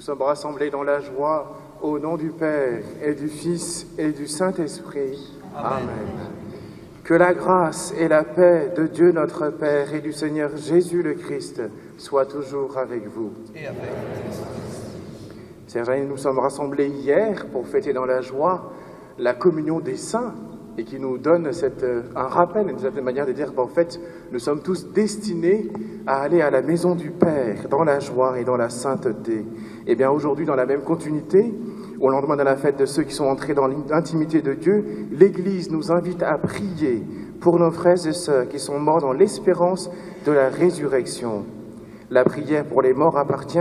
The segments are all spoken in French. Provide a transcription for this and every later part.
sommes rassemblés dans la joie au nom du Père et du Fils et du Saint-Esprit. Amen. Que la grâce et la paix de Dieu notre Père et du Seigneur Jésus le Christ soient toujours avec vous. Et avec Chers amis, nous sommes rassemblés hier pour fêter dans la joie la communion des saints et qui nous donne un rappel, une certaine manière de dire qu'en fait, nous sommes tous destinés à aller à la maison du Père dans la joie et dans la sainteté. Et bien aujourd'hui, dans la même continuité, au lendemain de la fête de ceux qui sont entrés dans l'intimité de Dieu, l'Église nous invite à prier pour nos frères et sœurs qui sont morts dans l'espérance de la résurrection. La prière pour les morts appartient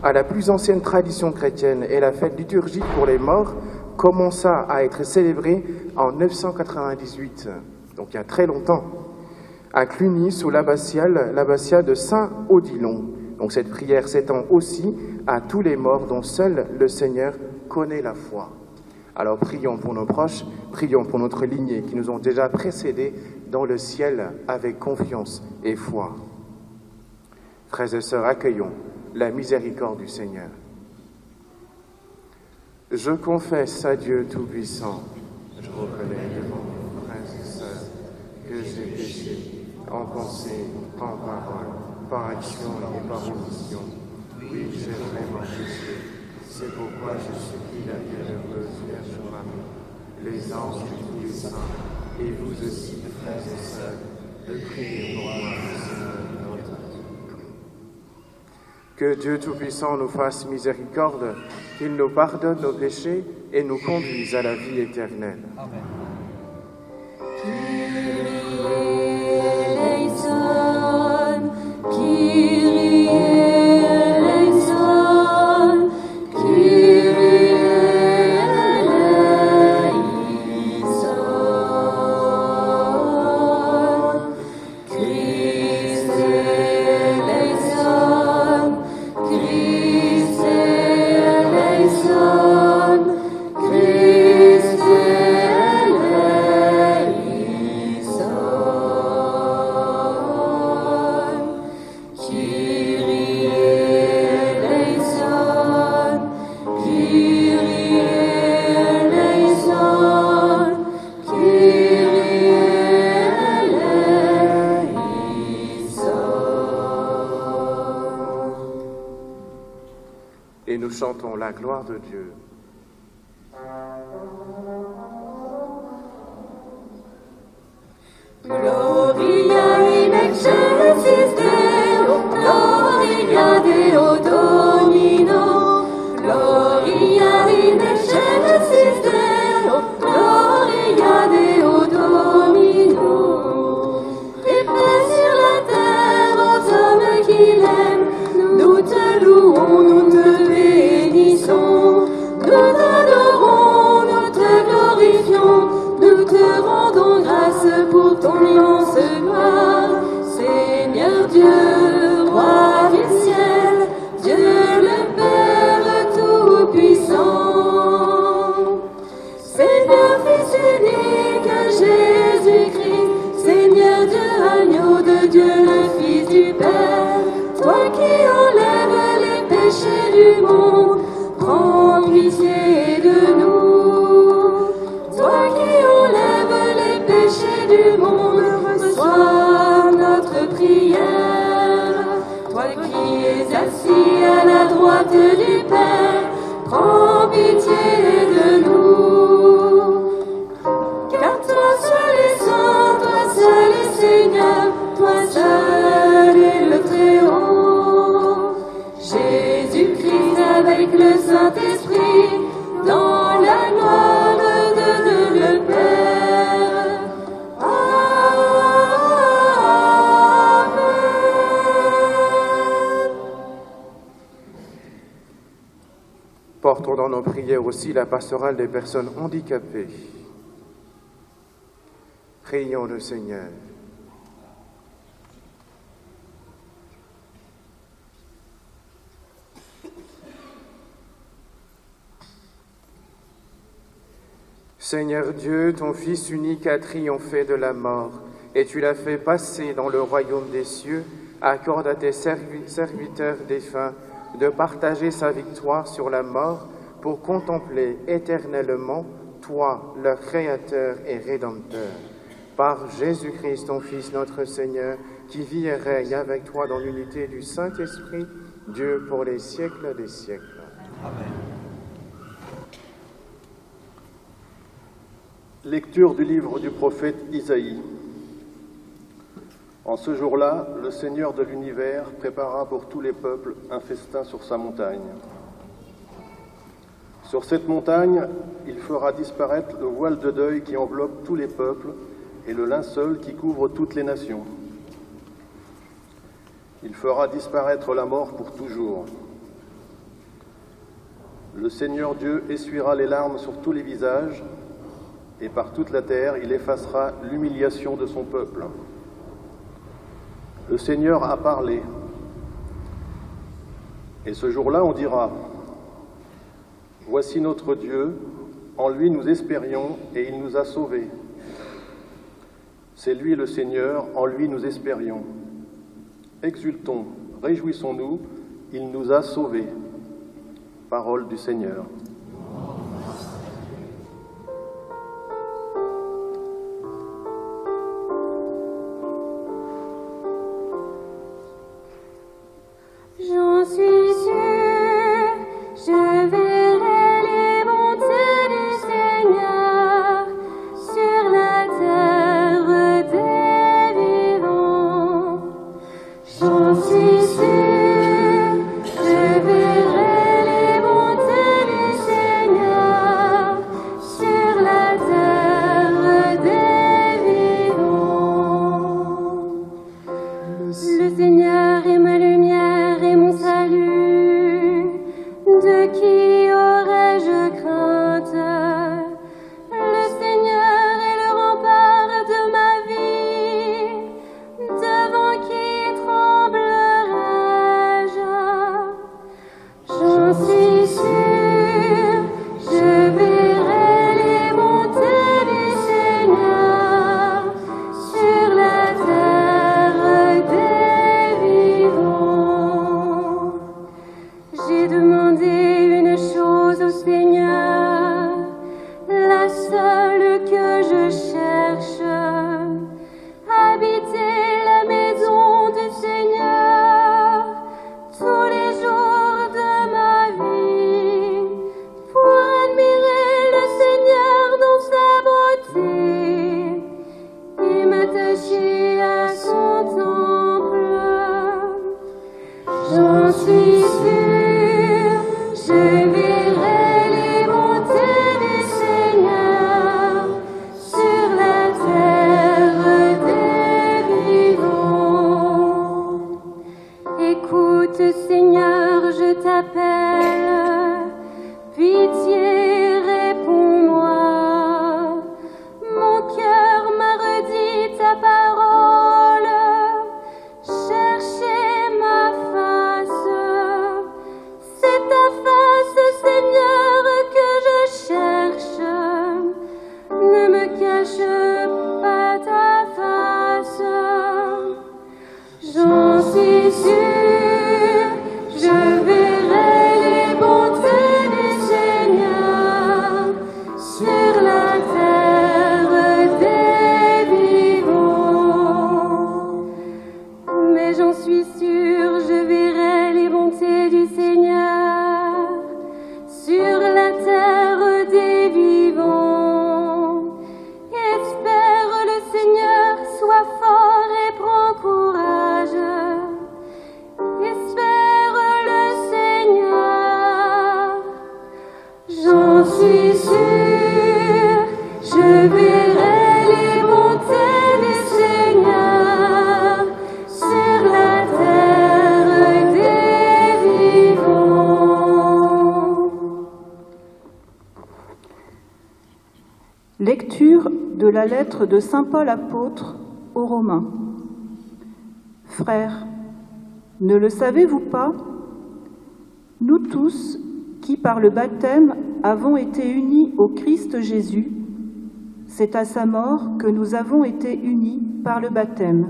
à la plus ancienne tradition chrétienne et la fête liturgique pour les morts commença à être célébrée en 998, donc il y a très longtemps, à Cluny sous l'abbatiale de Saint-Odilon. Donc cette prière s'étend aussi à tous les morts dont seul le Seigneur connaît la foi. Alors prions pour nos proches, prions pour notre lignée qui nous ont déjà précédés dans le ciel avec confiance et foi. Frères et sœurs, accueillons la miséricorde du Seigneur. Je confesse à Dieu Tout-Puissant, je reconnais devant mes frères et sœurs que j'ai péché en pensée, en parole, par action et par omission. Oui, j'ai vraiment péché. C'est pourquoi je supplie la bienheureuse Vierge Marie, les anges et tous les saints, et vous aussi, frères et sœurs, de prier pour moi, le Seigneur notre Dieu. Que Dieu Tout-Puissant nous fasse miséricorde, qu'il nous pardonne nos péchés et nous conduise à la vie éternelle. Amen. Et nous chantons la gloire de Dieu. Gloria in excelsis Deo, Gloria Deo Domino, Gloria in excelsis Deo, Gloria Deo Domino. Et paix sur la terre aux hommes qu'il aime, nous te louons, nous te bénissons, nous t'adorons, nous te glorifions, nous te rendons grâce pour ton immense gloire. Seigneur Dieu, roi du ciel, Dieu le Père Tout-Puissant. Seigneur Fils unique, Jésus-Christ, Seigneur Dieu, agneau de Dieu, le Fils du Père, toi qui enlèves les péchés du monde, prends pitié de nous. Toi qui enlèves les péchés du monde, reçois notre prière. Toi qui es assis à la droite du Père, prends pitié de nous. Car toi seul est saint, toi seul est Seigneur, toi seul est le Très-Haut. Jésus-Christ avec le Saint-Esprit, dans la gloire de Dieu le Père. Amen. Portons dans nos prières aussi la pastorale des personnes handicapées. Prions le Seigneur. Seigneur Dieu, ton Fils unique a triomphé de la mort, et tu l'as fait passer dans le royaume des cieux. Accorde à tes serviteurs défunts de partager sa victoire sur la mort pour contempler éternellement toi, leur Créateur et Rédempteur. Par Jésus-Christ, ton Fils, notre Seigneur, qui vit et règne avec toi dans l'unité du Saint-Esprit, Dieu pour les siècles des siècles. Amen. Lecture du livre du prophète Isaïe. En ce jour-là, le Seigneur de l'univers prépara pour tous les peuples un festin sur sa montagne. Sur cette montagne, il fera disparaître le voile de deuil qui enveloppe tous les peuples et le linceul qui couvre toutes les nations. Il fera disparaître la mort pour toujours. Le Seigneur Dieu essuiera les larmes sur tous les visages, et par toute la terre, il effacera l'humiliation de son peuple. Le Seigneur a parlé. Et ce jour-là, on dira, « Voici notre Dieu, en lui nous espérions et il nous a sauvés. C'est lui le Seigneur, en lui nous espérions. Exultons, réjouissons-nous, il nous a sauvés. » Parole du Seigneur. J'en suis sûre, je verrai les bontés du Seigneur sur la terre des vivants. J'en suis sûre, je verrai les bontés du Seigneur sur la terre des vivants. Le Seigneur est ma lumière et mon salut, de qui aurais-je crainte? Le Seigneur est le rempart de ma vie, devant qui tremblerais-je? J'en suis sûre, je verrai les bontés du Seigneur sur la terre des vivants. J'ai demandé une chose au Seigneur, la seule que je cherche, habiter la maison du Seigneur tous les jours de ma vie, pour admirer le Seigneur dans sa beauté et m'attacher à son temple. J'en suis sûre, je verrai les bontés du Seigneur sur la terre des vivants. Écoute, Seigneur, je t'appelle, pitié, réponds-moi. Mon cœur m'a redit ta parole, cherchez ma face. C'est ta face, Seigneur, que je cherche. Ne me cache pas ta face. J'en suis sûre, je verrai les bontés du Seigneur sur la terre des vivants. Mais j'en suis sûre, je verrai les bontés du Seigneur sur la terre des vivants. Espère le Seigneur, sois fort et prends courage. Espère le Seigneur. J'en suis sûre, je verrai les bontés du Seigneur sur la terre des vivants. Lecture de la lettre de saint Paul apôtre aux Romains. Frères, ne le savez-vous pas? Nous tous, qui par le baptême avons été unis au Christ Jésus, c'est à sa mort que nous avons été unis par le baptême.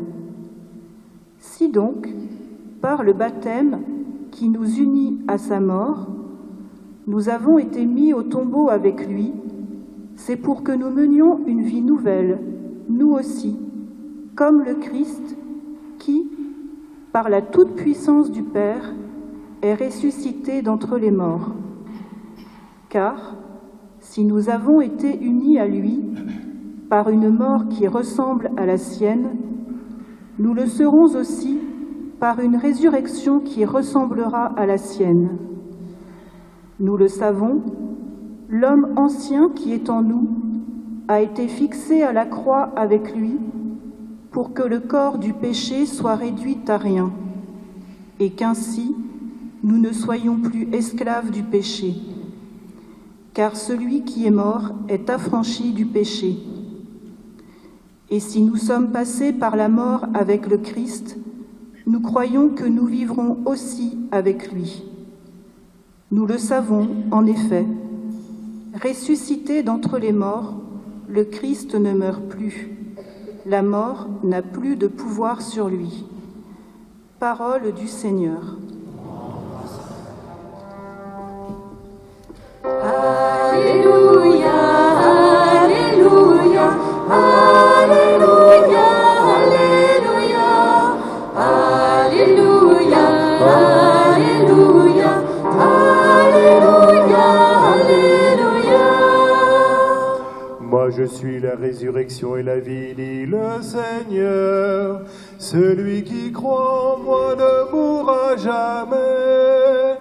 Si donc, par le baptême, qui nous unit à sa mort, nous avons été mis au tombeau avec lui, c'est pour que nous menions une vie nouvelle, nous aussi, comme le Christ qui, par la toute-puissance du Père, est ressuscité d'entre les morts. Car, si nous avons été unis à lui par une mort qui ressemble à la sienne, nous le serons aussi par une résurrection qui ressemblera à la sienne. Nous le savons, l'homme ancien qui est en nous a été fixé à la croix avec lui pour que le corps du péché soit réduit à rien et qu'ainsi nous ne soyons plus esclaves du péché. Car celui qui est mort est affranchi du péché. Et si nous sommes passés par la mort avec le Christ, nous croyons que nous vivrons aussi avec lui. Nous le savons, en effet, ressuscité d'entre les morts, le Christ ne meurt plus. La mort n'a plus de pouvoir sur lui. Parole du Seigneur. Alléluia, Alléluia, Alléluia, Alléluia, Alléluia, Alléluia, Alléluia, Alléluia. Moi je suis la résurrection et la vie, dit le Seigneur. Celui qui croit en moi ne mourra jamais.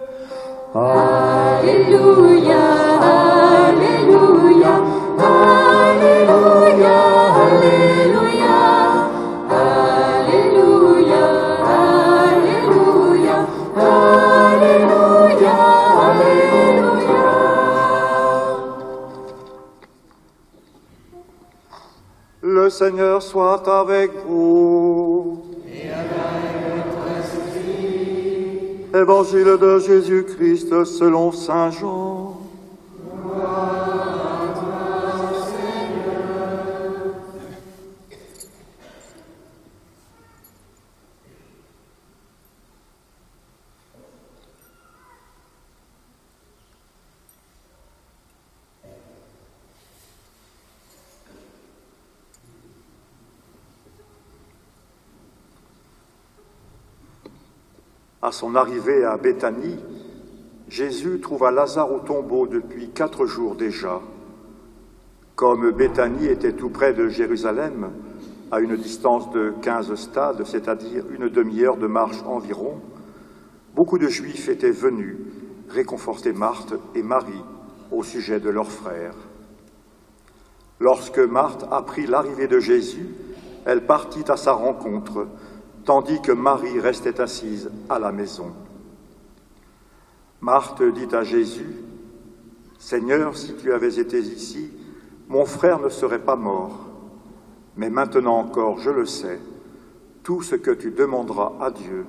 Alléluia, Alléluia, Alléluia, Alléluia, Alléluia, Alléluia, Alléluia, Alléluia. Le Seigneur soit avec vous. Évangile de Jésus-Christ selon saint Jean. À son arrivée à Béthanie, Jésus trouva Lazare au tombeau depuis 4 jours déjà. Comme Béthanie était tout près de Jérusalem, à une distance de 15 stades, c'est-à-dire une demi-heure de marche environ, beaucoup de Juifs étaient venus réconforter Marthe et Marie au sujet de leur frère. Lorsque Marthe apprit l'arrivée de Jésus, elle partit à sa rencontre, tandis que Marie restait assise à la maison. Marthe dit à Jésus, « Seigneur, si tu avais été ici, mon frère ne serait pas mort. Mais maintenant encore, je le sais, tout ce que tu demanderas à Dieu,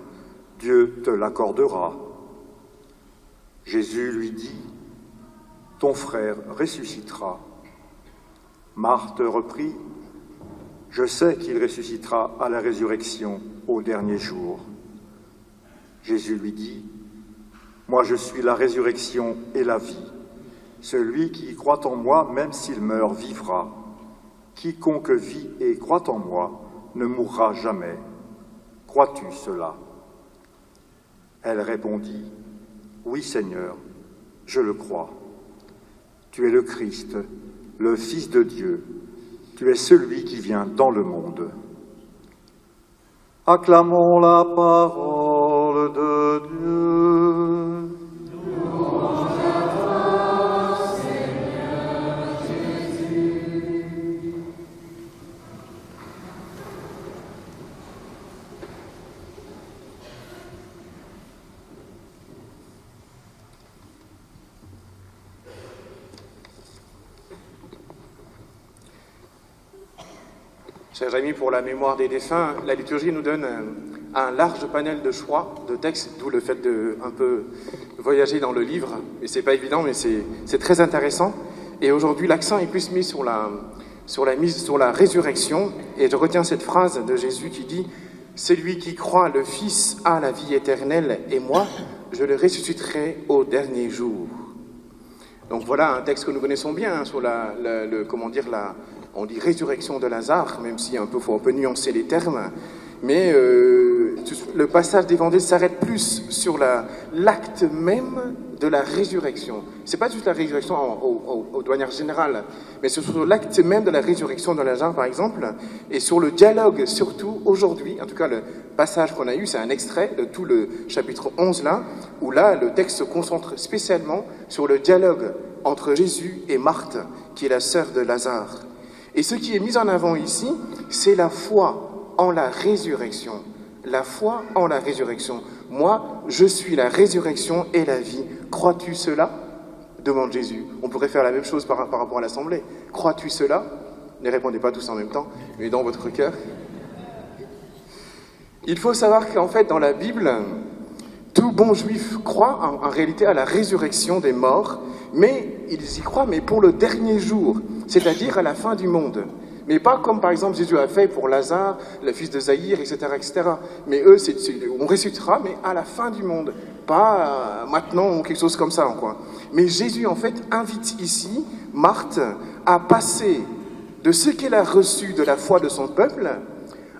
Dieu te l'accordera. » Jésus lui dit, « Ton frère ressuscitera. » Marthe reprit, « Je sais qu'il ressuscitera à la résurrection au dernier jour. » Jésus lui dit, « Moi je suis la résurrection et la vie. Celui qui croit en moi, même s'il meurt, vivra. Quiconque vit et croit en moi ne mourra jamais. Crois-tu cela ?» Elle répondit, « Oui Seigneur, je le crois. Tu es le Christ, le Fils de Dieu. Tu es celui qui vient dans le monde. » Acclamons la parole de Dieu. Louange à toi, Seigneur Jésus. Chers amis, pour la mémoire des défunts, la liturgie nous donne un large panel de choix de textes, d'où le fait de un peu voyager dans le livre. Et c'est pas évident, mais c'est très intéressant. Et aujourd'hui, l'accent est plus mis sur la résurrection. Et je retiens cette phrase de Jésus qui dit « Celui qui croit le Fils a la vie éternelle, et moi, je le ressusciterai au dernier jour. Donc voilà un texte que nous connaissons bien sur on dit résurrection de Lazare, même si faut un peu nuancer les termes. Mais le passage d'Évangile s'arrête plus sur l'acte même de la résurrection. C'est pas juste la résurrection de manière générale, mais c'est sur l'acte même de la résurrection de Lazare, par exemple, et sur le dialogue, surtout aujourd'hui. En tout cas, le passage qu'on a eu, c'est un extrait de tout le chapitre 11 là, où là, le texte se concentre spécialement sur le dialogue entre Jésus et Marthe, qui est la sœur de Lazare. Et ce qui est mis en avant ici, c'est la foi en la résurrection. La foi en la résurrection. Moi, je suis la résurrection et la vie. Crois-tu cela ? Demande Jésus. On pourrait faire la même chose par rapport à l'Assemblée. Crois-tu cela ? Ne répondez pas tous en même temps, mais dans votre cœur. Il faut savoir qu'en fait, dans la Bible, tout bon juif croit en réalité à la résurrection des morts, mais ils y croient, mais pour le dernier jour, c'est-à-dire à la fin du monde. Mais pas comme par exemple Jésus a fait pour Lazare, le fils de Zaïre, etc., etc. Mais eux, on ressuscitera, mais à la fin du monde, pas maintenant ou quelque chose comme ça, quoi. Mais Jésus, en fait, invite ici Marthe à passer de ce qu'elle a reçu de la foi de son peuple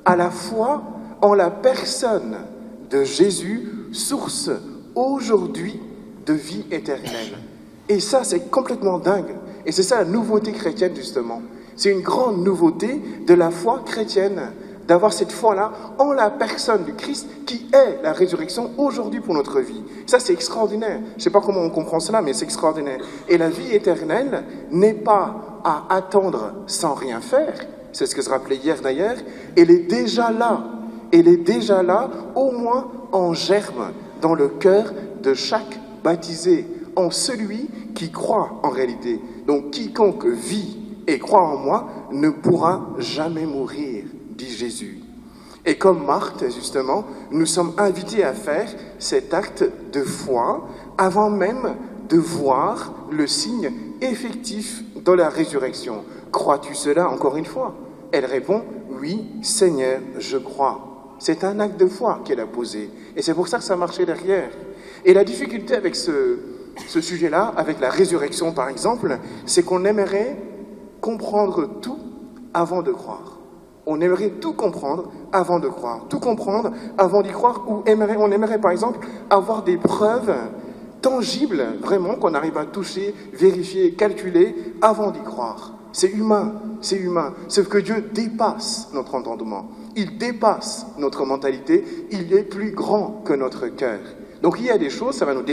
à la foi en la personne de Jésus, source aujourd'hui de vie éternelle. Et ça, c'est complètement dingue. Et c'est ça la nouveauté chrétienne, justement. C'est une grande nouveauté de la foi chrétienne, d'avoir cette foi-là en la personne du Christ qui est la résurrection aujourd'hui pour notre vie. Ça, c'est extraordinaire. Je ne sais pas comment on comprend cela, mais c'est extraordinaire. Et la vie éternelle n'est pas à attendre sans rien faire. C'est ce que je rappelais hier d'ailleurs. Elle est déjà là. Elle est déjà là, au moins en germe, dans le cœur de chaque baptisé, en celui qui croit en réalité. Donc, quiconque vit et croit en moi ne pourra jamais mourir, dit Jésus. Et comme Marthe, justement, nous sommes invités à faire cet acte de foi avant même de voir le signe effectif de la résurrection. Crois-tu cela encore une fois ? Elle répond, oui, Seigneur, je crois. C'est un acte de foi qu'elle a posé. Et c'est pour ça que ça marchait derrière. Et la difficulté avec ce sujet-là, avec la résurrection par exemple, c'est qu'on aimerait comprendre tout avant de croire. On aimerait tout comprendre avant de croire. Tout comprendre avant d'y croire, ou on aimerait par exemple avoir des preuves tangibles, vraiment, qu'on arrive à toucher, vérifier, calculer avant d'y croire. C'est humain, c'est humain. Sauf que Dieu dépasse notre entendement. Il dépasse notre mentalité. Il est plus grand que notre cœur. Donc il y a des choses, ça va nous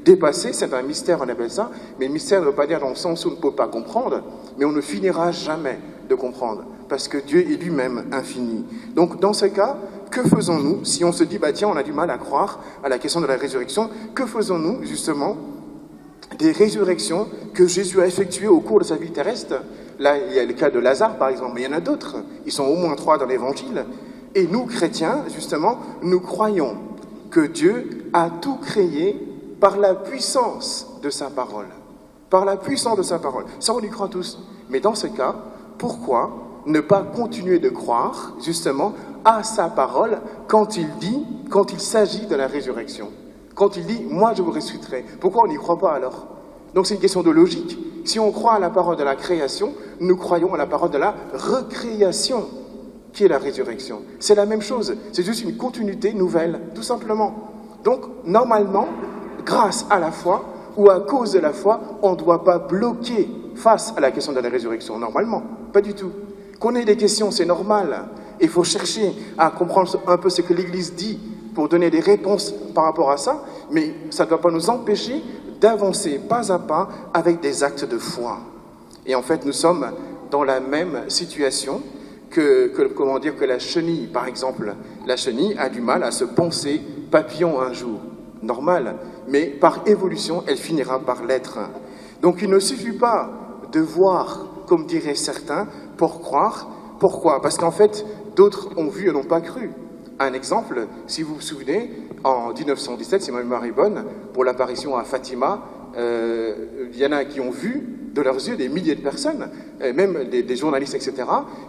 dépasser, c'est un mystère, on appelle ça, mais le mystère ne veut pas dire dans le sens où on ne peut pas comprendre, mais on ne finira jamais de comprendre, parce que Dieu est lui-même infini. Donc dans ce cas, que faisons-nous si on se dit, tiens, on a du mal à croire à la question de la résurrection, que faisons-nous justement des résurrections que Jésus a effectuées au cours de sa vie terrestre? Là, il y a le cas de Lazare, par exemple, mais il y en a d'autres. Ils sont au moins 3 dans l'Évangile. Et nous, chrétiens, justement, nous croyons que Dieu a tout créé par la puissance de sa parole. Par la puissance de sa parole. Ça, on y croit tous. Mais dans ce cas, pourquoi ne pas continuer de croire, justement, à sa parole quand il s'agit de la résurrection? Quand il dit « moi, je vous ressusciterai ». Pourquoi on n'y croit pas alors? Donc c'est une question de logique. Si on croit à la parole de la création, nous croyons à la parole de la recréation, qui est la résurrection. C'est la même chose, c'est juste une continuité nouvelle, tout simplement. Donc, normalement, grâce à la foi, ou à cause de la foi, on ne doit pas bloquer face à la question de la résurrection, normalement, pas du tout. Qu'on ait des questions, c'est normal. Il faut chercher à comprendre un peu ce que l'Église dit pour donner des réponses par rapport à ça, mais ça ne doit pas nous empêcher d'avancer pas à pas avec des actes de foi. Et en fait, nous sommes dans la même situation que la chenille, par exemple. La chenille a du mal à se penser papillon un jour, normal, mais par évolution, elle finira par l'être. Donc il ne suffit pas de voir, comme diraient certains, pour croire. Pourquoi? Parce qu'en fait, d'autres ont vu et n'ont pas cru. Un exemple, si vous vous souvenez, en 1917, si ma mémoire est bonne, pour l'apparition à Fatima, il y en a qui ont vu de leurs yeux des milliers de personnes, même des journalistes, etc.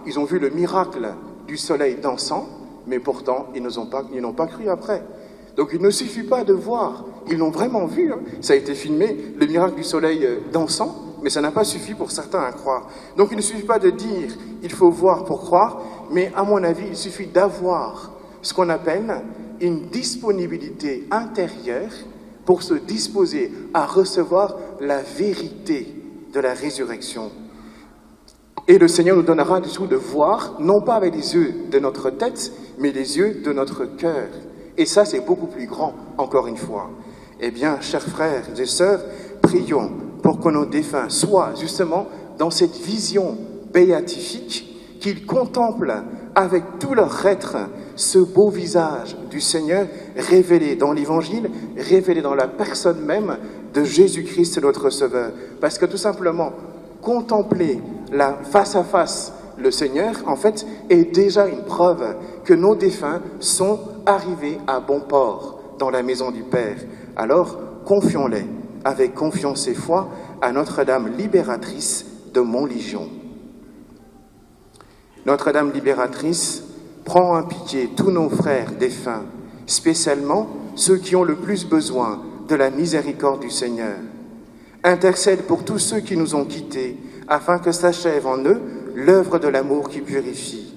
Ils ont vu le miracle du soleil dansant, mais pourtant, ils n'ont pas cru après. Donc il ne suffit pas de voir, ils l'ont vraiment vu. Ça a été filmé, le miracle du soleil dansant, mais ça n'a pas suffi pour certains à croire. Donc il ne suffit pas de dire « il faut voir pour croire », mais à mon avis, il suffit d'avoir ce qu'on appelle une disponibilité intérieure pour se disposer à recevoir la vérité de la résurrection. Et le Seigneur nous donnera du tout de voir, non pas avec les yeux de notre tête, mais les yeux de notre cœur. Et ça, c'est beaucoup plus grand, encore une fois. Eh bien, chers frères et sœurs, prions pour que nos défunts soient justement dans cette vision béatifique, qu'ils contemplent avec tout leur être ce beau visage du Seigneur révélé dans l'Évangile, révélé dans la personne même de Jésus-Christ notre Sauveur. Parce que tout simplement, contempler face à face le Seigneur, en fait, est déjà une preuve que nos défunts sont arrivés à bon port dans la maison du Père. Alors, confions-les avec confiance et foi à Notre-Dame libératrice de Montligion. Notre-Dame libératrice, prends en pitié tous nos frères défunts, spécialement ceux qui ont le plus besoin de la miséricorde du Seigneur. Intercède pour tous ceux qui nous ont quittés, afin que s'achève en eux l'œuvre de l'amour qui purifie.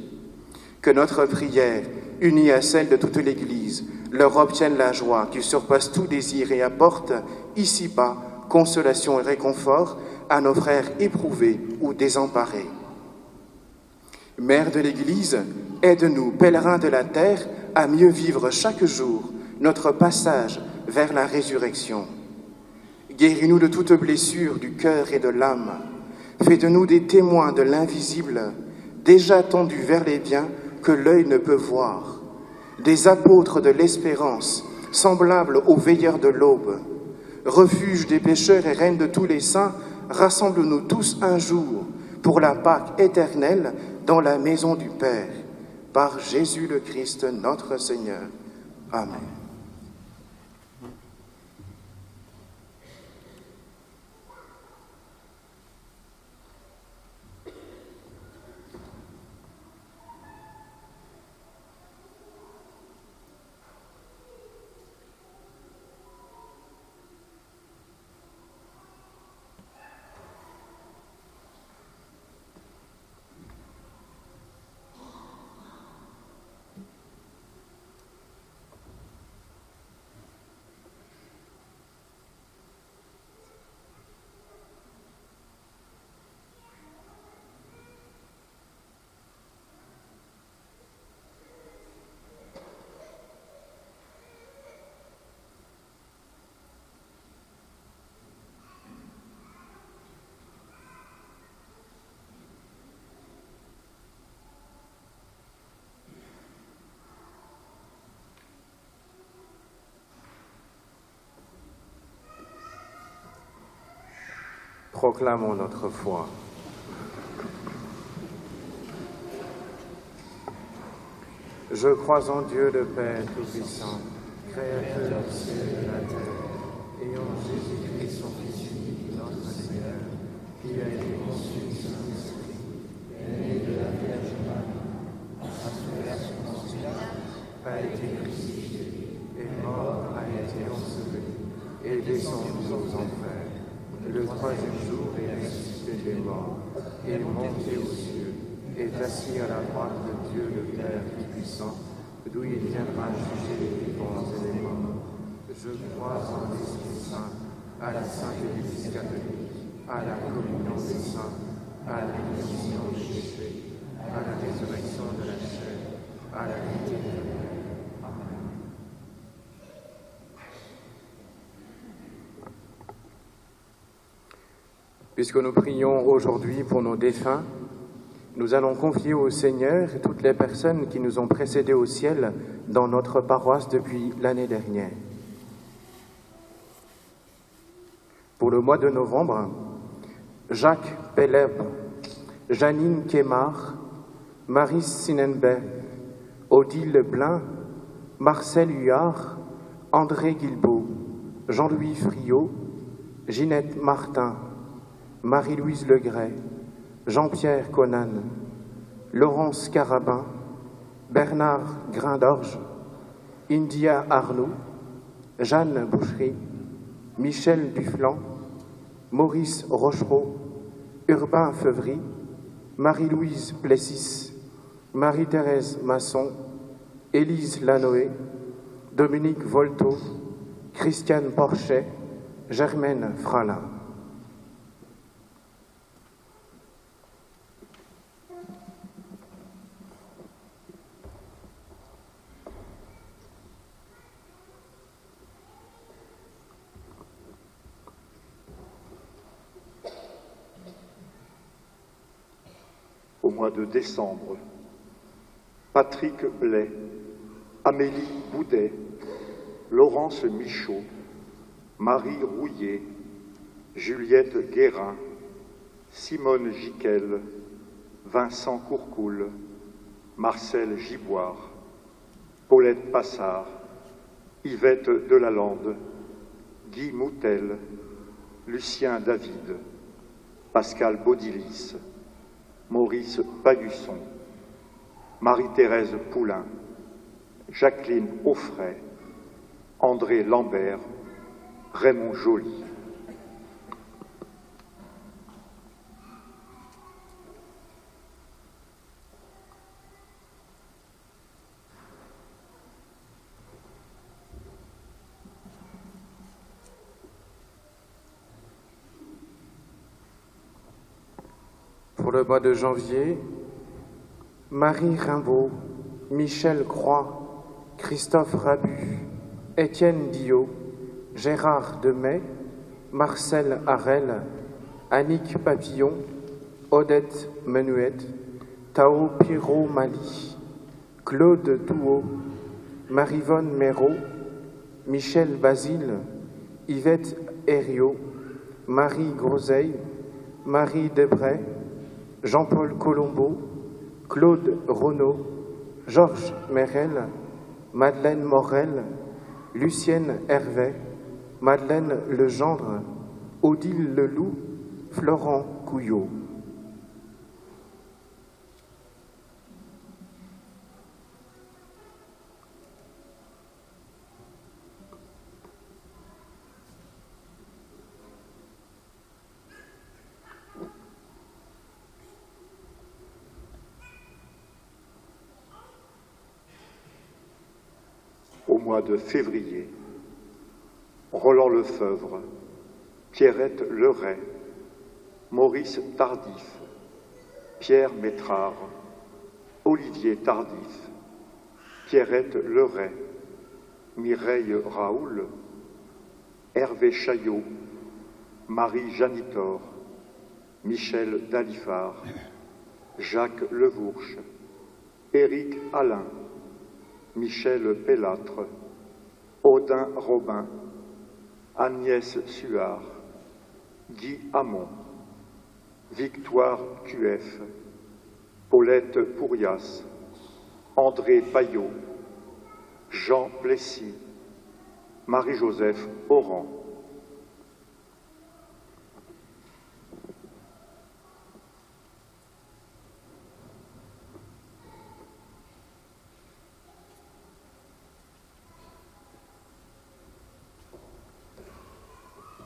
Que notre prière, unie à celle de toute l'Église, leur obtienne la joie qui surpasse tout désir et apporte, ici-bas, consolation et réconfort à nos frères éprouvés ou désemparés. Mère de l'Église, aide-nous, pèlerins de la terre, à mieux vivre chaque jour notre passage vers la résurrection. Guéris-nous de toute blessure du cœur et de l'âme. Fais de nous des témoins de l'invisible, déjà tendus vers les biens que l'œil ne peut voir, des apôtres de l'espérance, semblables aux veilleurs de l'aube. Refuge des pécheurs et reine de tous les saints, rassemble-nous tous un jour pour la Pâque éternelle dans la maison du Père. Par Jésus le Christ, notre Seigneur. Amen. Proclamons notre foi. Je crois en Dieu le Père Tout-Puissant, Créateur du ciel et de la terre, et en Jésus-Christ, son Fils unique, notre Seigneur, qui a été conçu du Saint-Esprit, né de la Vierge Marie, a souffert sous Ponce Pilate, a été crucifié, est mort, a été enseveli, et descendu aux enfers. Le troisième jour est ressuscité des morts, est monté aux cieux, est assis à la droite de Dieu le Père Tout-Puissant, d'où il viendra juger les vivants et les morts. Je crois en l'Esprit Saint, à la Sainte Église catholique, à la communion des saints, à la rémission des péchés, à la résurrection de la chair, à la vie éternelle. Amen. Puisque nous prions aujourd'hui pour nos défunts, nous allons confier au Seigneur toutes les personnes qui nous ont précédés au ciel dans notre paroisse depuis l'année dernière. Pour le mois de novembre, Jacques Pelleb, Janine Kemar, Marie Sinenberg, Odile Blin, Marcel Huard, André Guilbault, Jean-Louis Friot, Ginette Martin, Marie-Louise Legray, Jean-Pierre Conan, Laurence Carabin, Bernard Grindorge, India Arnaud, Jeanne Boucherie, Michel Duflan, Maurice Rochereau, Urbain Feuvry, Marie-Louise Plessis, Marie-Thérèse Masson, Élise Lanoé, Dominique Volto, Christiane Porchet, Germaine Fralin. Au mois de décembre, Patrick Blais, Amélie Boudet, Laurence Michaud, Marie Rouillet, Juliette Guérin, Simone Giquel, Vincent Courcoul, Marcel Giboire, Paulette Passard, Yvette Delalande, Guy Moutel, Lucien David, Pascal Baudilis, Maurice Pagusson, Marie-Thérèse Poulain, Jacqueline Offray, André Lambert, Raymond Joly. Pour le mois de janvier, Marie Rimbaud, Michel Croix, Christophe Rabu, Étienne Diot, Gérard Demey, Marcel Harel, Annick Papillon, Odette Menuette, Tao Pirot Mali, Claude Touot, Marivonne Méraud, Michel Basile, Yvette Herriot, Marie Groseille, Marie Debray, Jean-Paul Colombo, Claude Renaud, Georges Merel, Madeleine Morel, Lucienne Hervé, Madeleine Legendre, Odile Leloup, Florent Couillot. Au mois de février, Roland Lefebvre, Pierrette Leray, Maurice Tardif, Pierre Métrard, Olivier Tardif, Pierrette Leray, Mireille Raoul, Hervé Chaillot, Marie Janitor, Michel Dalifard, Jacques Levourche, Éric Alain, Michel Pellâtre, Odin Robin, Agnès Suard, Guy Hamon, Victoire QF, Paulette Pourrias, André Payot, Jean Plessis, Marie-Joseph Oran.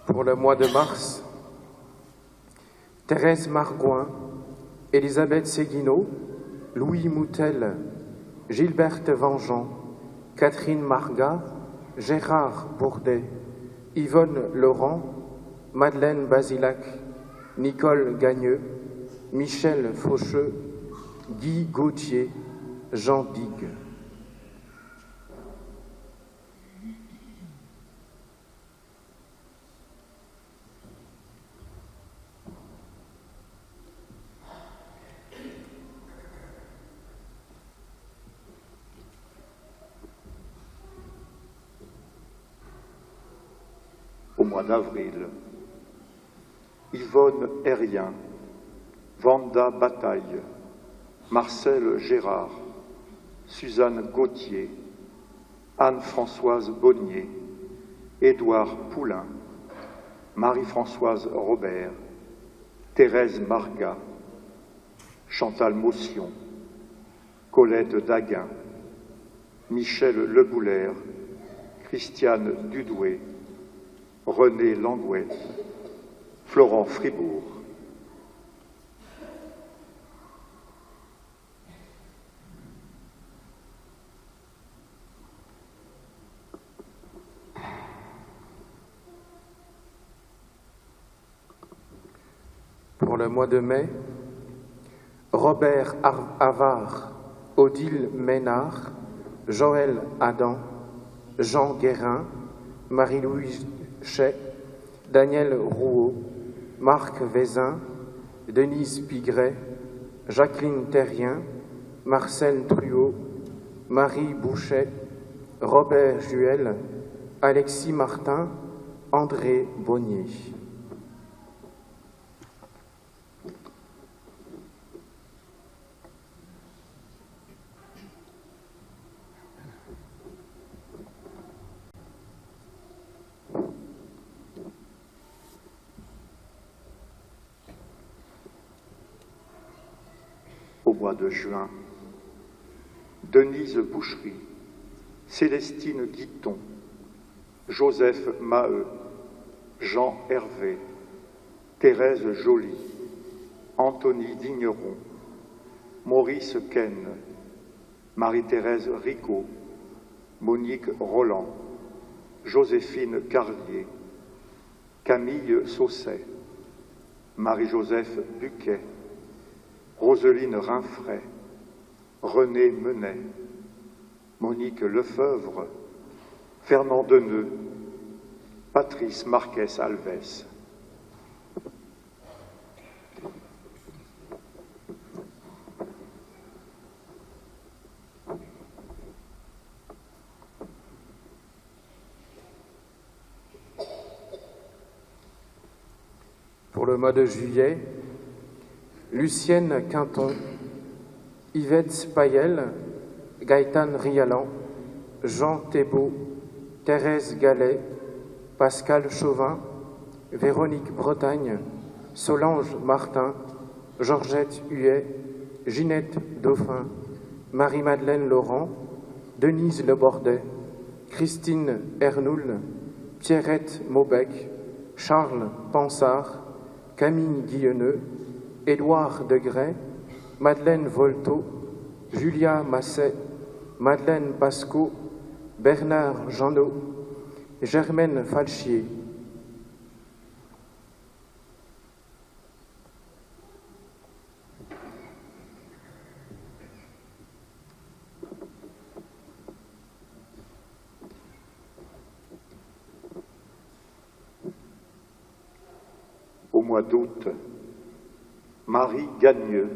Pour le mois de mars, Thérèse Margouin, Elisabeth Séguineau, Louis Moutel, Gilberte Vengeant, Catherine Marga, Gérard Bourdet, Yvonne Laurent, Madeleine Basilac, Nicole Gagneux, Michel Faucheux, Guy Gauthier, Jean Digue. Au mois d'avril, Yvonne Herrien, Vanda Bataille, Marcel Gérard, Suzanne Gauthier, Anne-Françoise Bonnier, Édouard Poulain, Marie-Françoise Robert, Thérèse Marga, Chantal Motion, Colette Daguin, Michel Leboulaire, Christiane Dudoué, René Langouet, Florent Fribourg. Pour le mois de mai, Robert Havard, Odile Ménard, Joël Adam, Jean Guérin, Marie-Louise Chet, Daniel Rouault, Marc Vézin, Denise Pigret, Jacqueline Terrien, Marcel Truot, Marie Bouchet, Robert Juel, Alexis Martin, André Bonnier. Au mois de juin, Denise Boucherie, Célestine Guiton, Joseph Maheu, Jean Hervé, Thérèse Joly, Anthony Vigneron, Maurice Ken, Marie-Thérèse Rigaud, Monique Roland, Joséphine Carlier, Camille Sausset, Marie-Joseph Buquet, Roseline Rinfray, René Menet, Monique Lefeuvre, Fernand Deneux, Patrice Marquès Alves. Pour le mois de juillet, Lucienne Quinton, Yvette Payel, Gaëtan Rialan, Jean Thébault, Thérèse Gallet, Pascal Chauvin, Véronique Bretagne, Solange Martin, Georgette Huet, Ginette Dauphin, Marie-Madeleine Laurent, Denise Lebordet, Christine Ernoul, Pierrette Maubec, Charles Pansard, Camille Guilleneux, Édouard Degray, Madeleine Volto, Julia Masset, Madeleine Pascot, Bernard Jeannot, Germaine Falchier. Au mois d'août, Marie Gagneux,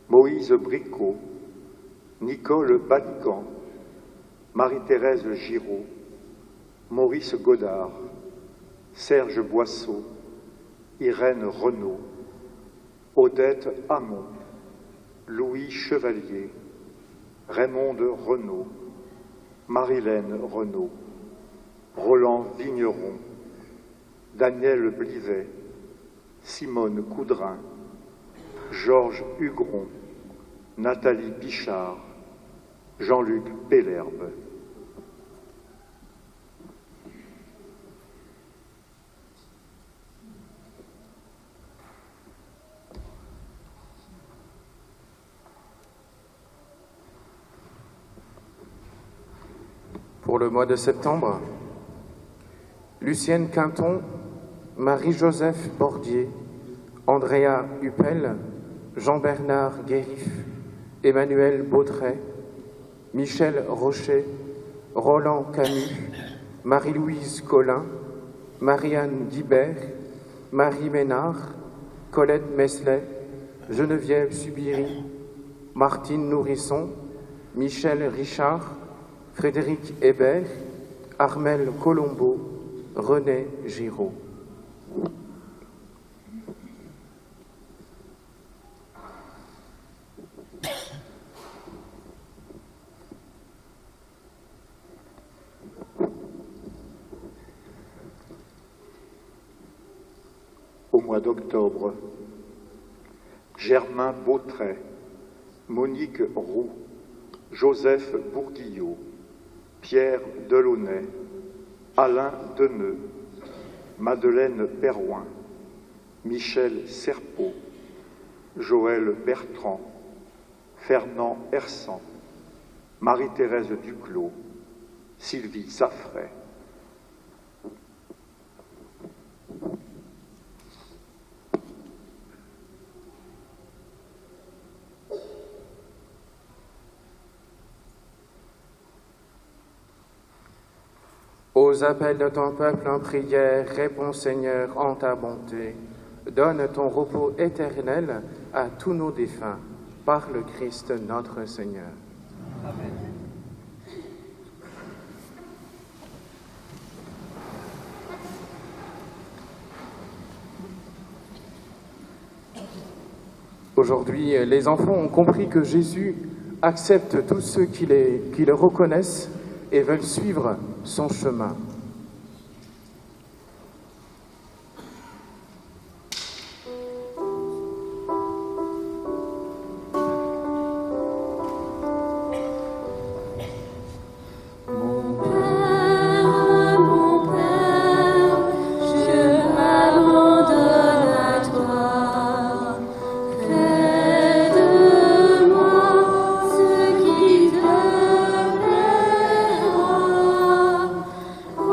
Moïse Bricot, Nicole Baligan, Marie-Thérèse Giraud, Maurice Godard, Serge Boisseau, Irène Renaud, Odette Hamon, Louis Chevalier, Raymonde Renaud, Marilène Renaud, Roland Vigneron, Daniel Blivet, Simone Coudrin, Georges Hugron, Nathalie Bichard, Jean-Luc Pellerbe. Pour le mois de septembre, Lucienne Quinton, Marie-Joseph Bordier, Andrea Huppel, Jean-Bernard Guérif, Emmanuel Bautret, Michel Rocher, Roland Camus, Marie-Louise Collin, Marianne Guibert, Marie Ménard, Colette Meslay, Geneviève Subiri, Martine Nourrisson, Michel Richard, Frédéric Hébert, Armel Colombo, René Giraud. Au mois d'octobre, Germain Bautret, Monique Roux, Joseph Bourguillot, Pierre Delaunay, Alain Deneux, Madeleine Perrouin, Michel Serpeau, Joël Bertrand, Fernand Hersan, Marie-Thérèse Duclos, Sylvie Saffray. Aux appels de ton peuple en prière, réponds Seigneur en ta bonté. Donne ton repos éternel à tous nos défunts, par le Christ notre Seigneur. Amen. Aujourd'hui, les enfants ont compris que Jésus accepte tous ceux qui le reconnaissent et veulent suivre son chemin. Moi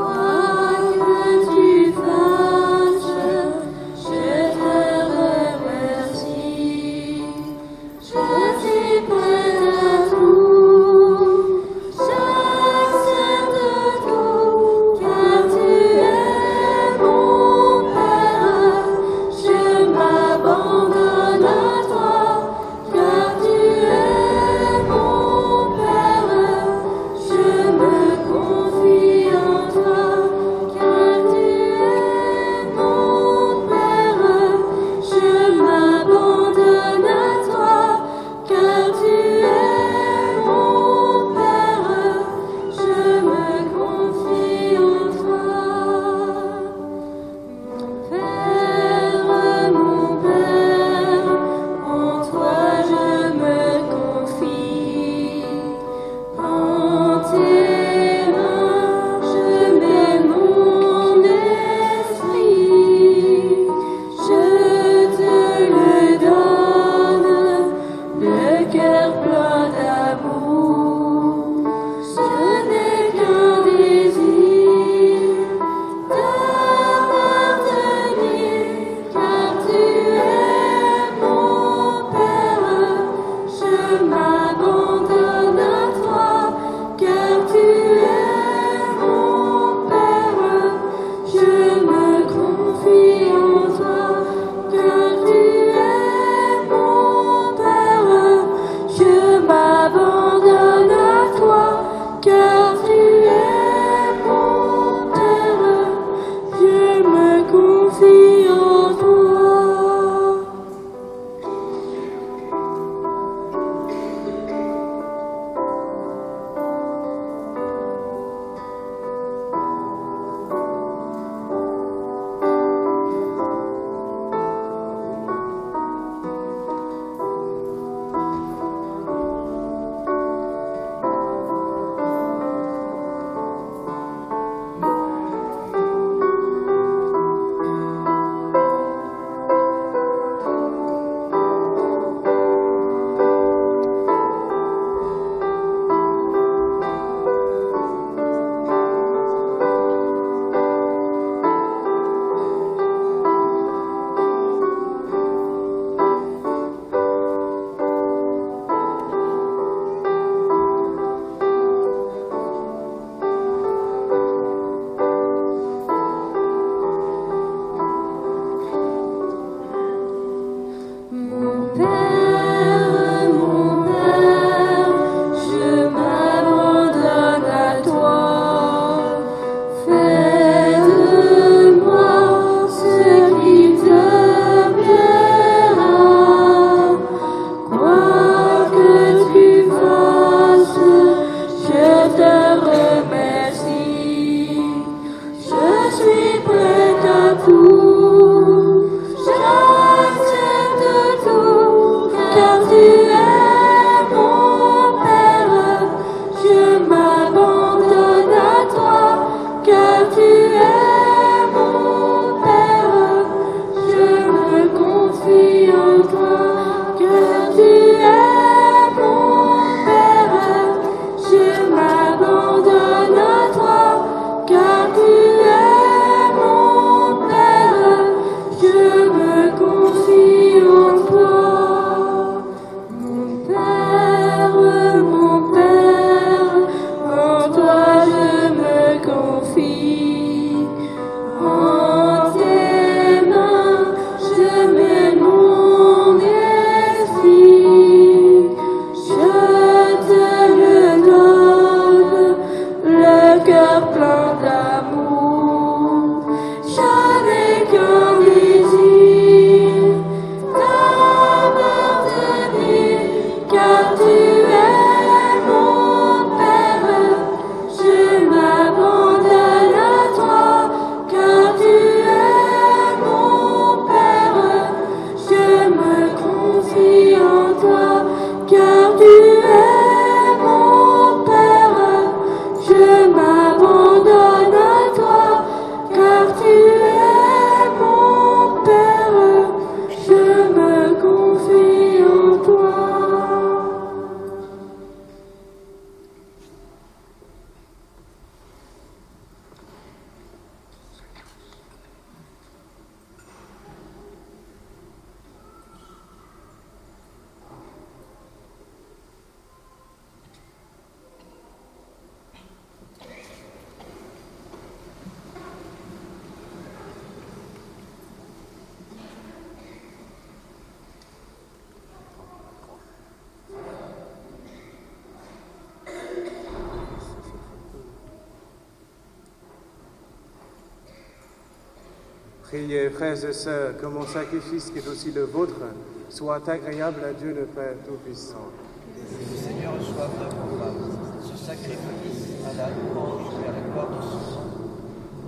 Priez, frères et sœurs, que mon sacrifice, qui est aussi le vôtre, soit agréable à Dieu le Père Tout-Puissant. Que le Seigneur reçoive notre part, ce sacrifice à la louange et à la gloire de son nom,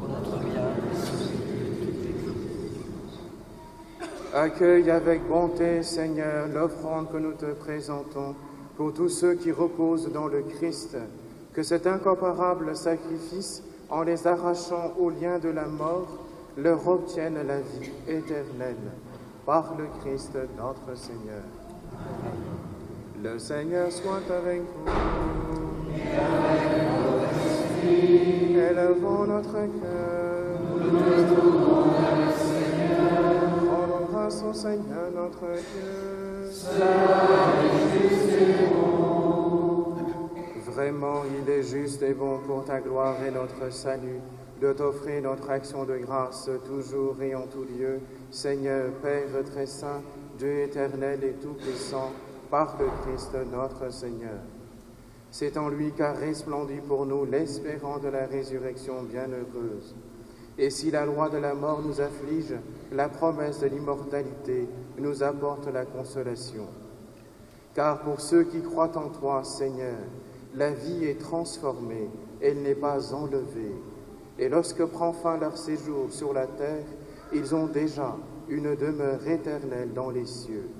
pour notre bien et celui de tous les Accueille avec bonté, Seigneur, l'offrande que nous te présentons pour tous ceux qui reposent dans le Christ, que cet incomparable sacrifice, en les arrachant au lien de la mort, leur obtienne la vie éternelle. Par le Christ notre Seigneur. Le Seigneur soit avec vous. Élevons notre cœur. Rendons grâce au Seigneur notre Dieu. Vraiment, il est juste et bon pour ta gloire et notre salut de t'offrir notre action de grâce toujours et en tout lieu, Seigneur, Père très saint, Dieu éternel et tout-puissant, par le Christ notre Seigneur. C'est en lui qu'a resplendi pour nous l'espérance de la résurrection bienheureuse. Et si la loi de la mort nous afflige, la promesse de l'immortalité nous apporte la consolation. Car pour ceux qui croient en toi, Seigneur, la vie est transformée, elle n'est pas enlevée. Et lorsque prend fin leur séjour sur la terre, ils ont déjà une demeure éternelle dans les cieux.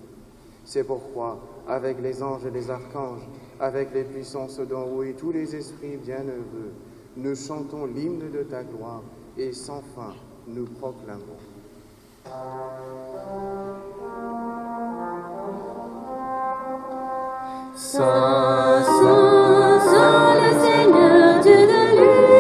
C'est pourquoi, avec les anges et les archanges, avec les puissances d'en haut et tous les esprits bienheureux, nous chantons l'hymne de ta gloire et sans fin nous proclamons. Saint, Saint, Saint, le Seigneur Dieu de l'univers.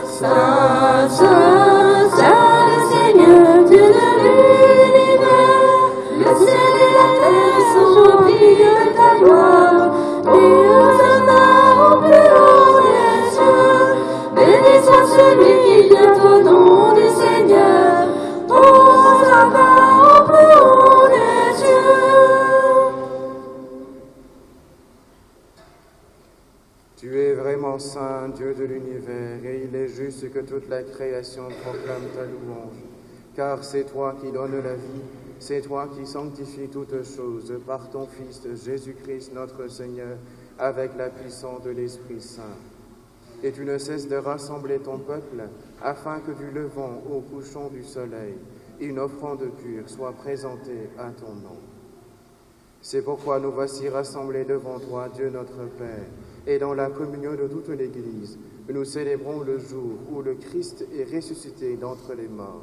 Saint, Saint, Saint, le Seigneur Dieu de l'univers. Le ciel et la terre sont remplis de ta gloire. Et Hosanna au plus haut des cieux. Béni soit celui qui vient au nom du Seigneur. Hosanna au plus haut des cieux. Tu es vraiment saint, Dieu de l'univers, et il est juste que toute la création proclame ta louange. Car c'est toi qui donnes la vie, c'est toi qui sanctifies toutes choses par ton Fils Jésus-Christ notre Seigneur, avec la puissance de l'Esprit Saint. Et tu ne cesses de rassembler ton peuple, afin que du levant au couchant du soleil, une offrande pure soit présentée à ton nom. C'est pourquoi nous voici rassemblés devant toi, Dieu notre Père, et dans la communion de toute l'Église, nous célébrons le jour où le Christ est ressuscité d'entre les morts.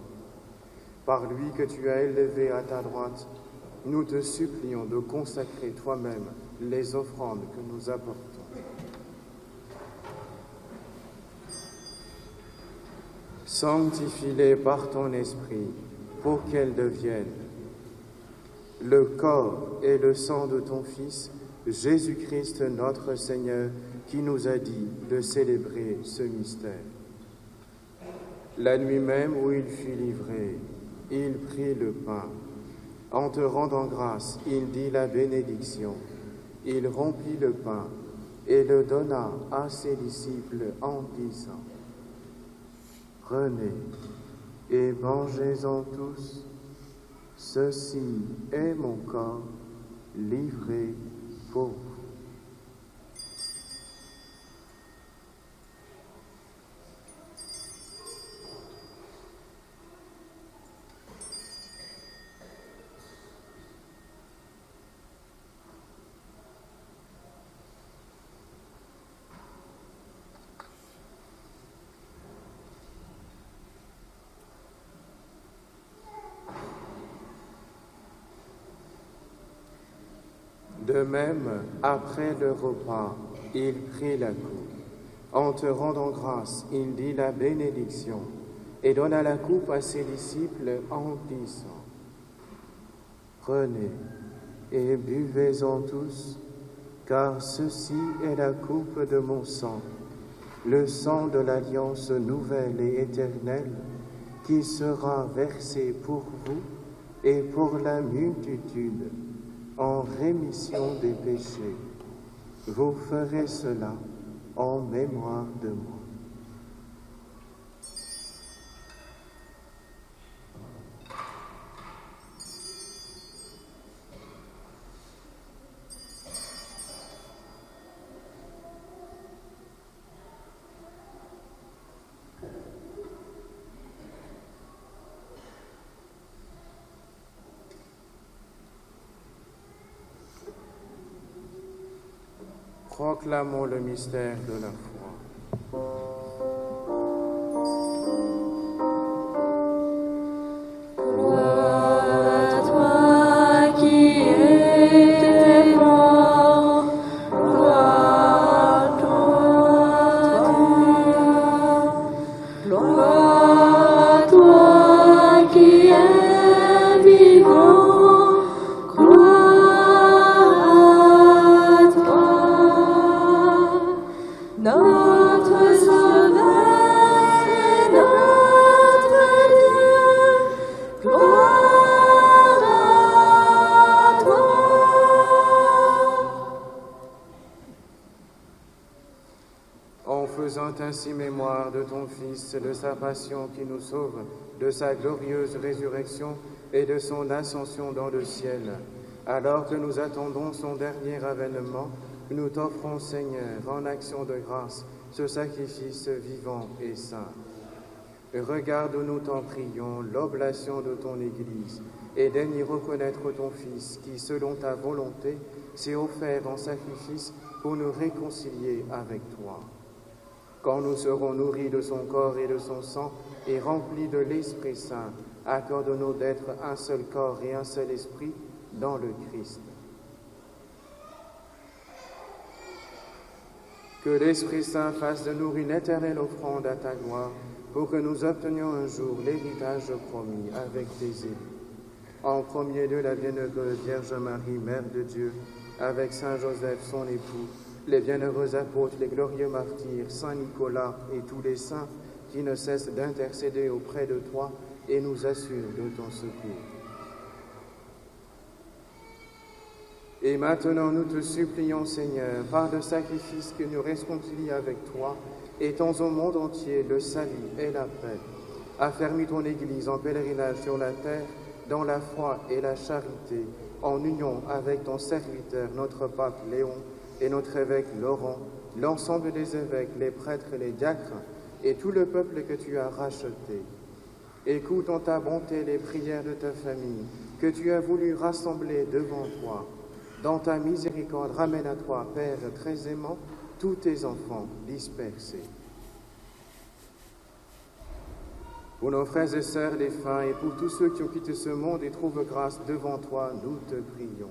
Par lui que tu as élevé à ta droite, nous te supplions de consacrer toi-même les offrandes que nous apportons. Sanctifie-les par ton esprit pour qu'elles deviennent le corps et le sang de ton Fils, Jésus-Christ notre Seigneur, qui nous a dit de célébrer ce mystère. La nuit même où il fut livré, il prit le pain. En te rendant grâce, il dit la bénédiction. Il rompit le pain et le donna à ses disciples en disant : Prenez et mangez-en tous. Ceci est mon corps livré pour vous. De même, après le repas, il prit la coupe. En te rendant grâce, il dit la bénédiction et donna la coupe à ses disciples en disant : Prenez et buvez-en tous, car ceci est la coupe de mon sang, le sang de l'alliance nouvelle et éternelle, qui sera versé pour vous et pour la multitude, en rémission des péchés. Vous ferez cela en mémoire de moi. Proclamons le mystère de la foi. Gloire à toi qui es mort, gloire à toi, Dieu. Gloire à toi qui es vivant, gloire à toi, notre Sauveur et notre Dieu. Gloire à toi. En faisant ainsi mémoire de ton Fils, de sa passion qui nous sauve, de sa glorieuse résurrection et de son ascension dans le ciel, alors que nous attendons son dernier avènement, nous t'offrons, Seigneur, en action de grâce, ce sacrifice vivant et saint. Regarde, nous t'en prions, l'oblation de ton Église, et daigne y reconnaître ton Fils, qui, selon ta volonté, s'est offert en sacrifice pour nous réconcilier avec toi. Quand nous serons nourris de son corps et de son sang, et remplis de l'Esprit Saint, accorde-nous d'être un seul corps et un seul esprit dans le Christ. Que l'Esprit Saint fasse de nous une éternelle offrande à ta gloire, pour que nous obtenions un jour l'héritage promis avec tes élus. En premier lieu, la bienheureuse Vierge Marie, Mère de Dieu, avec Saint Joseph, son époux, les bienheureux apôtres, les glorieux martyrs, Saint Nicolas et tous les saints qui ne cessent d'intercéder auprès de toi et nous assurent de ton secours. Et maintenant, nous te supplions, Seigneur, par le sacrifice que nous réconcilies avec toi, étends au monde entier le salut et la paix. Affermis ton Église en pèlerinage sur la terre, dans la foi et la charité, en union avec ton serviteur, notre pape Léon, et notre évêque Laurent, l'ensemble des évêques, les prêtres et les diacres, et tout le peuple que tu as racheté. Écoute en ta bonté les prières de ta famille, que tu as voulu rassembler devant toi. Dans ta miséricorde, ramène à toi, Père très aimant, tous tes enfants dispersés. Pour nos frères et sœurs défunts et pour tous ceux qui ont quitté ce monde et trouvent grâce devant toi, nous te prions.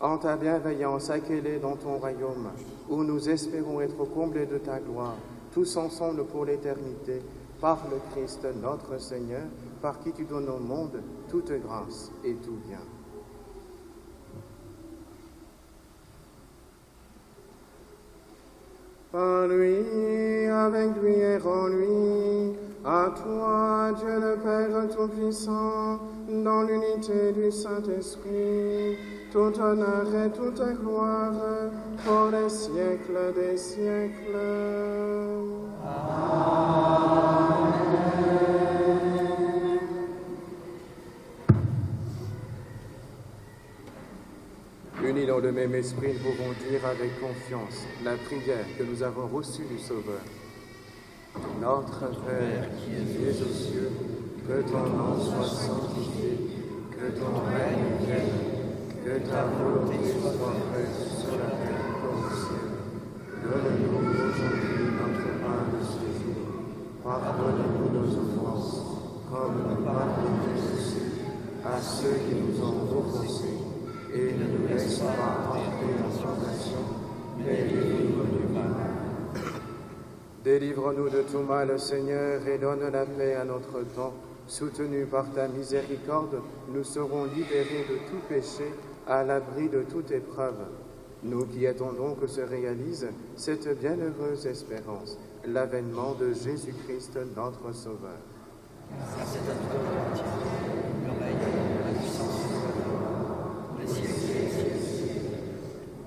En ta bienveillance, accueille-les dans ton royaume, où nous espérons être comblés de ta gloire, tous ensemble pour l'éternité, par le Christ notre Seigneur, par qui tu donnes au monde toute grâce et tout bien. Par lui, avec lui et en lui, à toi, Dieu le Père Tout-Puissant, dans l'unité du Saint-Esprit, tout honneur et toute gloire pour les siècles des siècles. Unis dans le même esprit, nous pouvons dire avec confiance la prière que nous avons reçue du Sauveur. Notre Père qui es aux cieux, que ton nom soit sanctifié, que ton règne vienne, que ta volonté soit faite sur la terre comme au ciel. Donne-nous aujourd'hui notre pain de ce jour. Pardonne-nous nos offenses, comme nous pardonnons aussi à ceux qui nous ont offensés. Et ne nous laisse pas entrer en tentation, mais délivre-nous du mal. Délivre-nous de tout mal, Seigneur, et donne la paix à notre temps. Soutenus par ta miséricorde, nous serons libérés de tout péché, à l'abri de toute épreuve. Nous qui attendons que se réalise cette bienheureuse espérance, l'avènement de Jésus-Christ, notre Sauveur.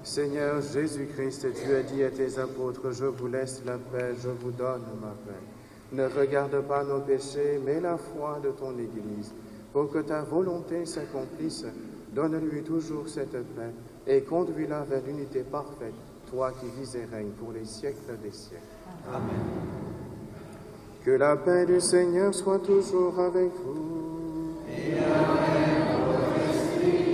Seigneur Jésus-Christ, tu as dit à tes apôtres, je vous laisse la paix, je vous donne ma paix. Ne regarde pas nos péchés, mais la foi de ton Église. Pour que ta volonté s'accomplisse, donne-lui toujours cette paix et conduis-la vers l'unité parfaite, toi qui vis et règnes pour les siècles des siècles. Amen. Que la paix du Seigneur soit toujours avec vous. Et avec votre esprit.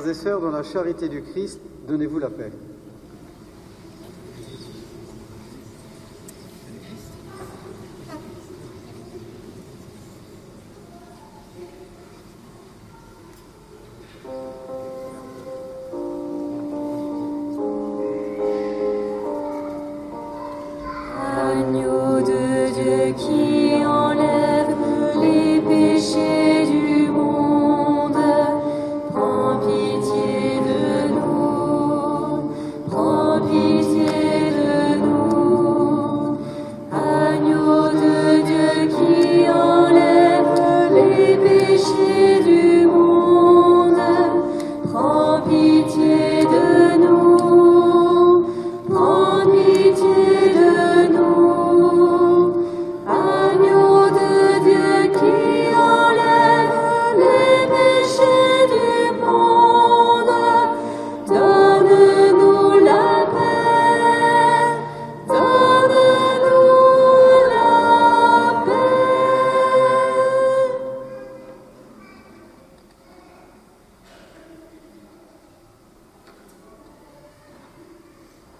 Frères et sœurs, dans la charité du Christ, donnez-vous la paix. Agneau de Dieu qui enlève les péchés du monde, prends pitié de nous, prends pitié de nous. Agneau de Dieu qui enlève les péchés du monde, prends pitié de nous, prends pitié de nous. Agneau de Dieu qui enlève les péchés du monde, donne-nous la paix, donne-nous la paix.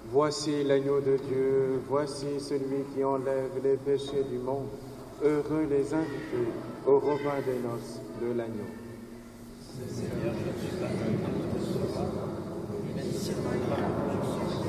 Voici l'agneau de Dieu, voici celui qui enlève les péchés du monde. Heureux les invités au repas des noces de l'agneau. Seigneur, je ne suis pas digne de te recevoir, mais si ma parole, je serai.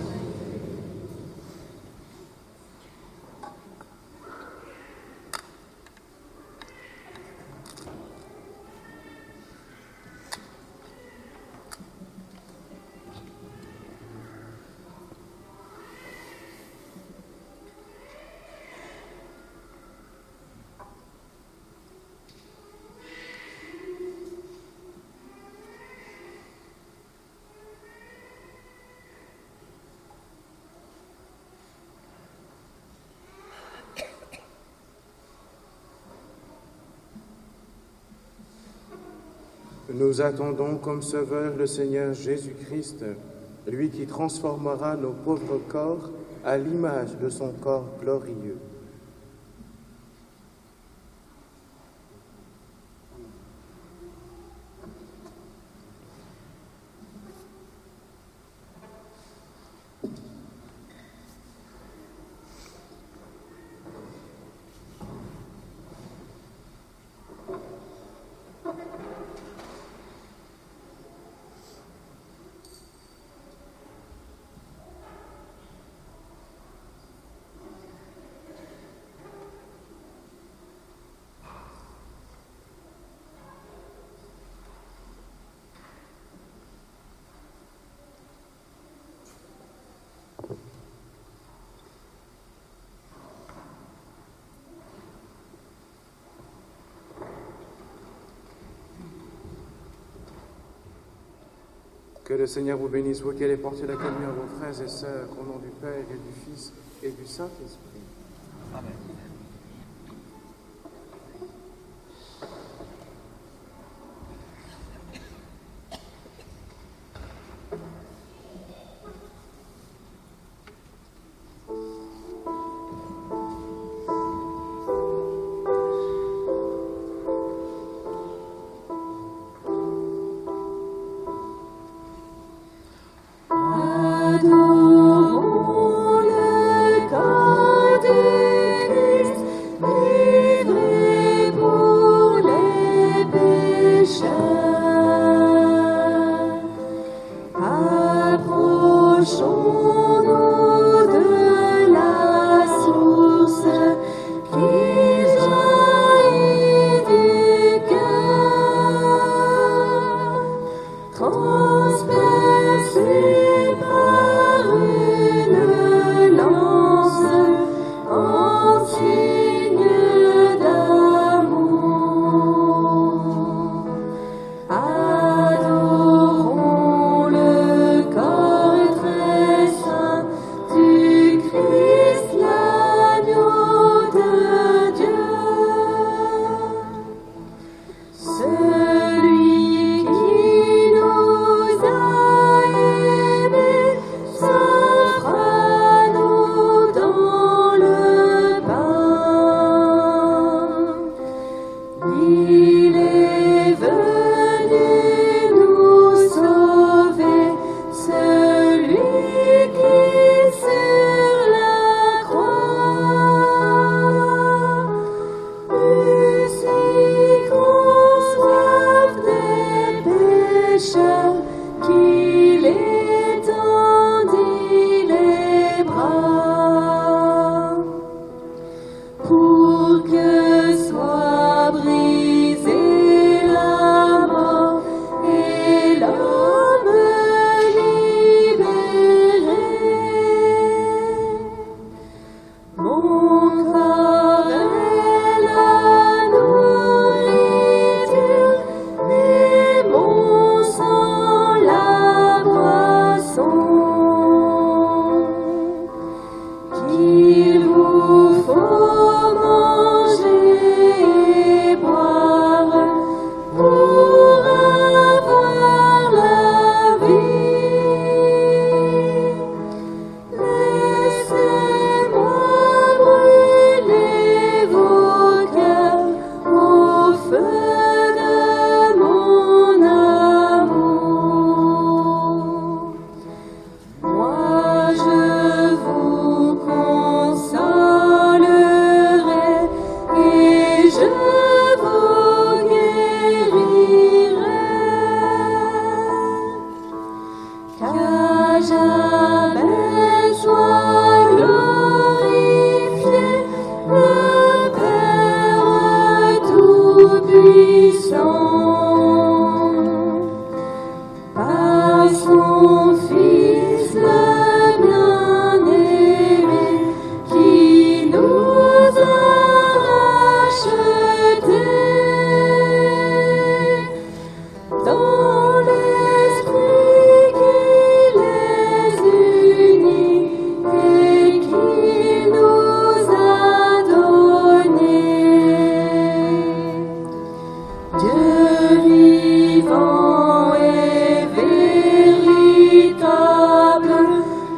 Nous attendons comme sauveur le Seigneur Jésus-Christ, lui qui transformera nos pauvres corps à l'image de son corps glorieux. Que le Seigneur vous bénisse, vous qui allez porter la communion à vos frères et sœurs, au nom du Père et du Fils et du Saint-Esprit. Amen. Adorons le corps du a brisé la mort et l'homme libéré. Mon corps est la nourriture et mon sang la boisson. Qu'il vous faut manger et boire pour avoir la vie. Laissez-moi brûler vos cœurs au feu de mon amour. Moi je vous consolerai et je vous guérirai. Qu'à jamais soit glorifié le Père Tout-Puissant, par son Fils le bien-aimé qui nous a rachetés dans l'esprit qui les unit et qui nous a donnés. Dieu vivant et véritable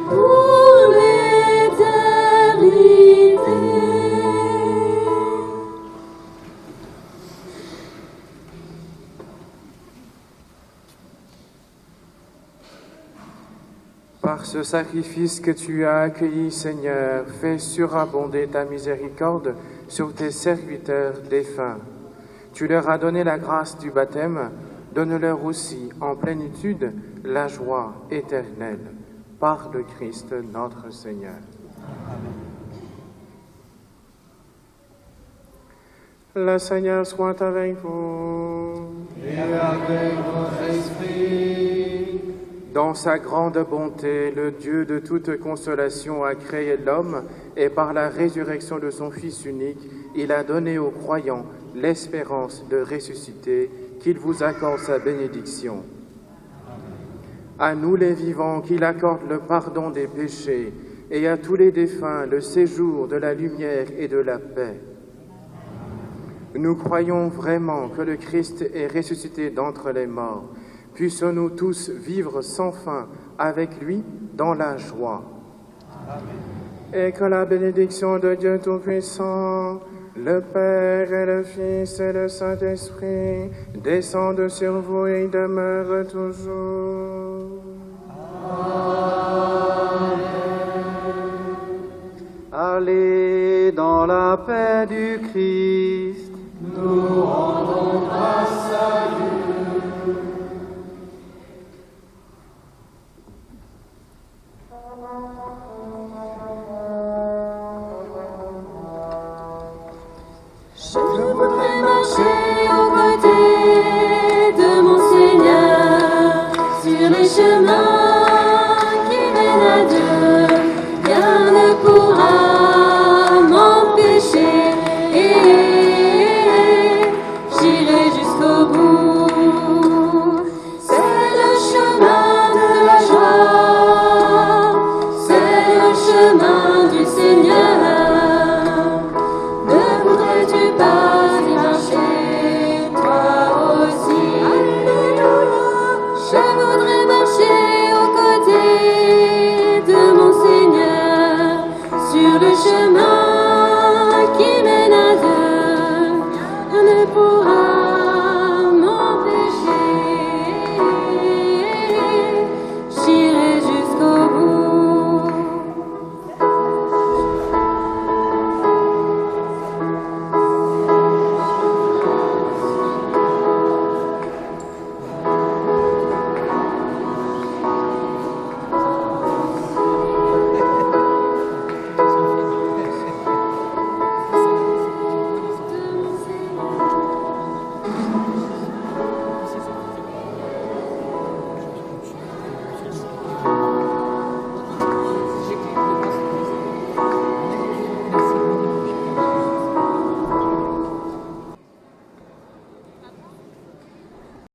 pour l'éternité. Par ce sacrifice que tu as accueilli, Seigneur, fais surabonder ta miséricorde sur tes serviteurs défunts. Tu leur as donné la grâce du baptême, donne-leur aussi en plénitude la joie éternelle. Par le Christ notre Seigneur. Le Seigneur soit avec vous. Et avec votre esprit. Dans sa grande bonté, le Dieu de toute consolation a créé l'homme et par la résurrection de son Fils unique, il a donné aux croyants l'espérance de ressusciter, qu'il vous accorde sa bénédiction. À nous les vivants, qu'il accorde le pardon des péchés et à tous les défunts le séjour de la lumière et de la paix. Nous croyons vraiment que le Christ est ressuscité d'entre les morts. Puissions-nous tous vivre sans fin avec lui dans la joie. Amen. Et que la bénédiction de Dieu Tout-Puissant, le Père et le Fils et le Saint-Esprit descendent sur vous et demeurent toujours. Amen. Allez dans la paix du Christ. Nous